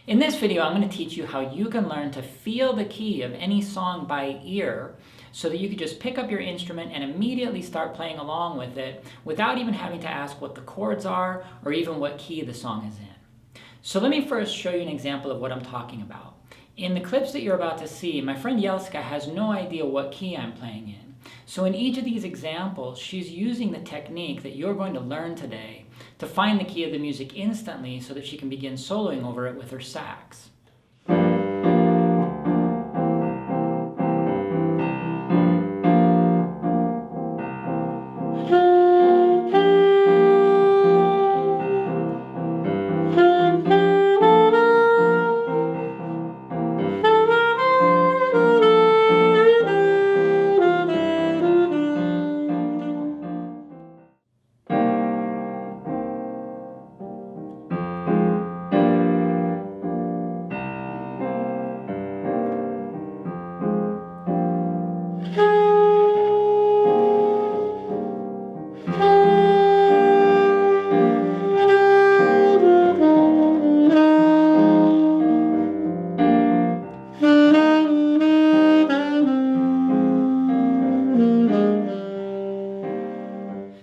In this video, I'm going to teach you how you can learn to feel the key of any song by ear so that you can just pick up your instrument and immediately start playing along with it without even having to ask what the chords are or even what key the song is in. So let me first show you an example of what I'm talking about. In the clips that you're about to see, my friend Yelska has no idea what key I'm playing in. So in each of these examples, she's using the technique that you're going to learn today to find the key of the music instantly so that she can begin soloing over it with her sax.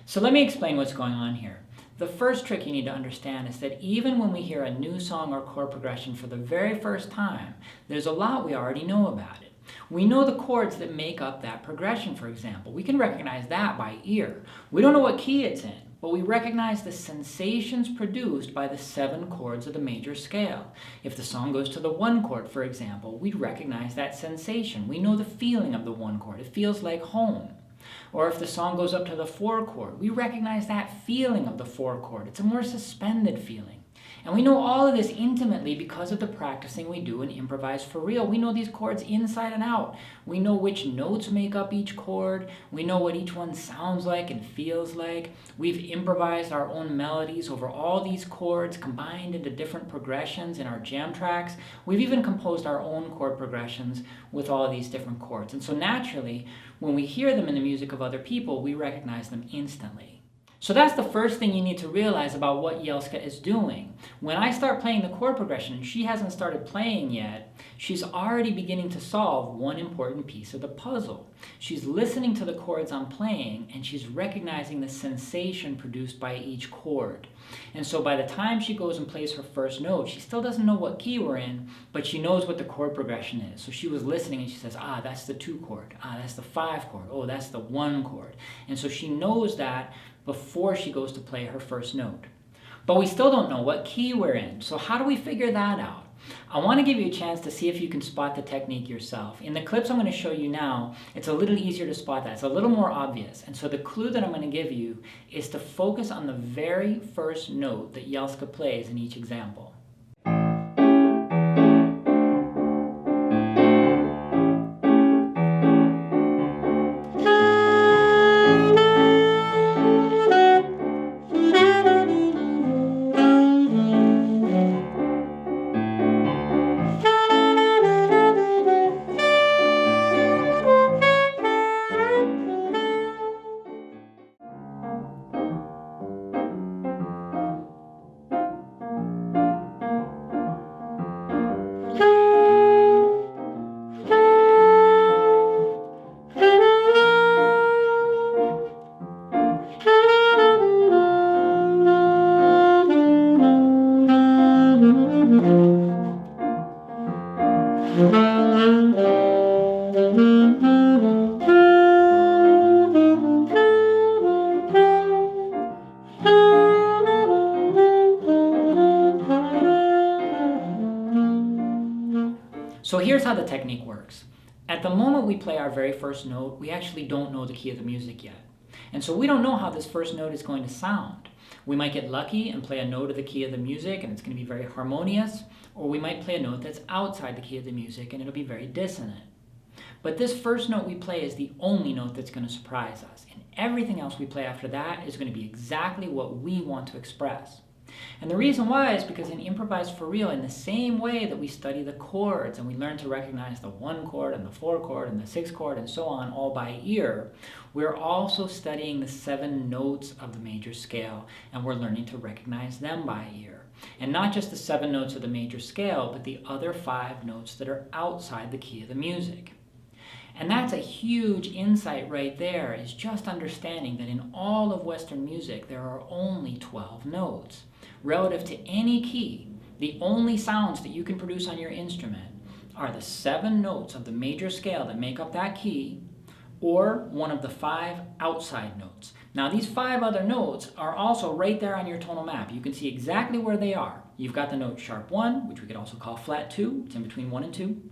So let me explain what's going on here. The first trick you need to understand is that even when we hear a new song or chord progression for the very first time, there's a lot we already know about it. We know the chords that make up that progression, for example. We can recognize that by ear. We don't know what key it's in, but we recognize the sensations produced by the 7 chords of the major scale. If the song goes to the 1 chord, for example, we recognize that sensation. We know the feeling of the 1 chord. It feels like home. Or if the song goes up to the 4 chord, we recognize that feeling of the 4 chord. It's a more suspended feeling. And we know all of this intimately because of the practicing we do in Improvise for real. We know these chords inside and out. We know which notes make up each chord. We know what each one sounds like and feels like. We've improvised our own melodies over all these chords combined into different progressions in our jam tracks. We've even composed our own chord progressions with all of these different chords. And so naturally, when we hear them in the music of other people, we recognize them instantly. So that's the first thing you need to realize about what Yelska is doing. When I start playing the chord progression and she hasn't started playing yet, she's already beginning to solve one important piece of the puzzle. She's listening to the chords I'm playing and she's recognizing the sensation produced by each chord. And so by the time she goes and plays her first note, she still doesn't know what key we're in, but she knows what the chord progression is. So she was listening and she says, that's the 2 chord. That's the 5 chord. Oh, that's the 1 chord. And so she knows that before she goes to play her first note. But we still don't know what key we're in. So how do we figure that out? I want to give you a chance to see if you can spot the technique yourself. In the clips I'm going to show you now, it's a little easier to spot that. It's a little more obvious. And so the clue that I'm going to give you is to focus on the very first note that Yelska plays in each example. So here's how the technique works. At the moment we play our very first note, we actually don't know the key of the music yet. And so we don't know how this first note is going to sound. We might get lucky and play a note of the key of the music and it's going to be very harmonious, or we might play a note that's outside the key of the music and it'll be very dissonant. But this first note we play is the only note that's going to surprise us, and everything else we play after that is going to be exactly what we want to express. And the reason why is because in Improvise for real, in the same way that we study the chords and we learn to recognize the 1 chord and the 4 chord and the 6 chord and so on all by ear, we're also studying the 7 notes of the major scale and we're learning to recognize them by ear. And not just the 7 notes of the major scale, but the other 5 notes that are outside the key of the music. And that's a huge insight right there, is just understanding that in all of Western music, there are only 12 notes. Relative to any key, the only sounds that you can produce on your instrument are the 7 notes of the major scale that make up that key, or one of the 5 outside notes. Now these 5 other notes are also right there on your tonal map. You can see exactly where they are. You've got the note sharp 1, which we could also call flat 2. It's in between 1 and 2.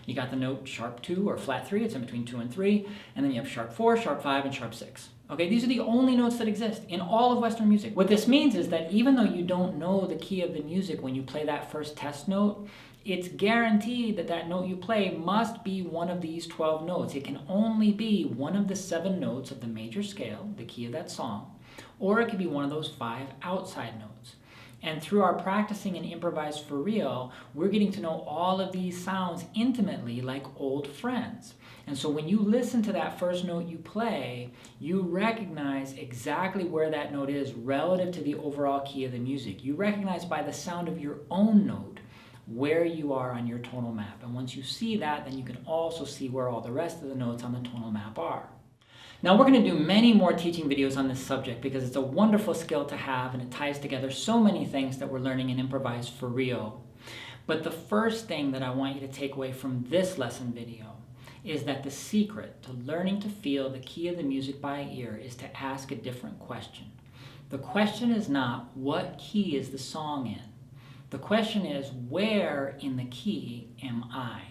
You got the note sharp 2 or flat 3. It's in between 2 and 3. And then you have sharp 4, sharp 5, and sharp 6. Okay, these are the only notes that exist in all of Western music. What this means is that even though you don't know the key of the music when you play that first test note, it's guaranteed that that note you play must be one of these 12 notes. It can only be one of the 7 notes of the major scale, the key of that song, or it could be one of those 5 outside notes. And through our practicing in Improvise for Real, we're getting to know all of these sounds intimately like old friends. And so when you listen to that first note you play, you recognize exactly where that note is relative to the overall key of the music. You recognize by the sound of your own note where you are on your tonal map. And once you see that, then you can also see where all the rest of the notes on the tonal map are. Now we're going to do many more teaching videos on this subject because it's a wonderful skill to have and it ties together so many things that we're learning in Improvise for Real. But the first thing that I want you to take away from this lesson video is that the secret to learning to feel the key of the music by ear is to ask a different question. The question is not, what key is the song in? The question is, where in the key am I?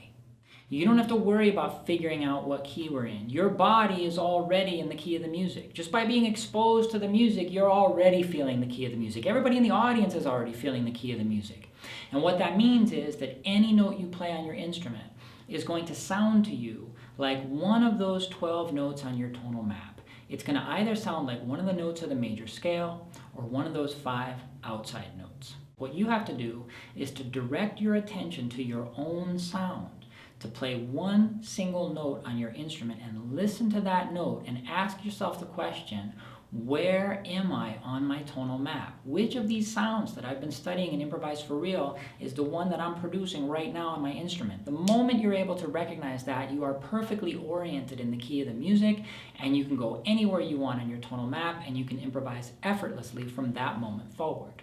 You don't have to worry about figuring out what key we're in. Your body is already in the key of the music. Just by being exposed to the music, you're already feeling the key of the music. Everybody in the audience is already feeling the key of the music. And what that means is that any note you play on your instrument is going to sound to you like one of those 12 notes on your tonal map. It's going to either sound like one of the notes of the major scale or one of those 5 outside notes. What you have to do is to direct your attention to your own sound, to play one single note on your instrument and listen to that note and ask yourself the question, where am I on my tonal map? Which of these sounds that I've been studying in Improvise for Real is the one that I'm producing right now on my instrument? The moment you're able to recognize that, you are perfectly oriented in the key of the music, and you can go anywhere you want on your tonal map, and you can improvise effortlessly from that moment forward.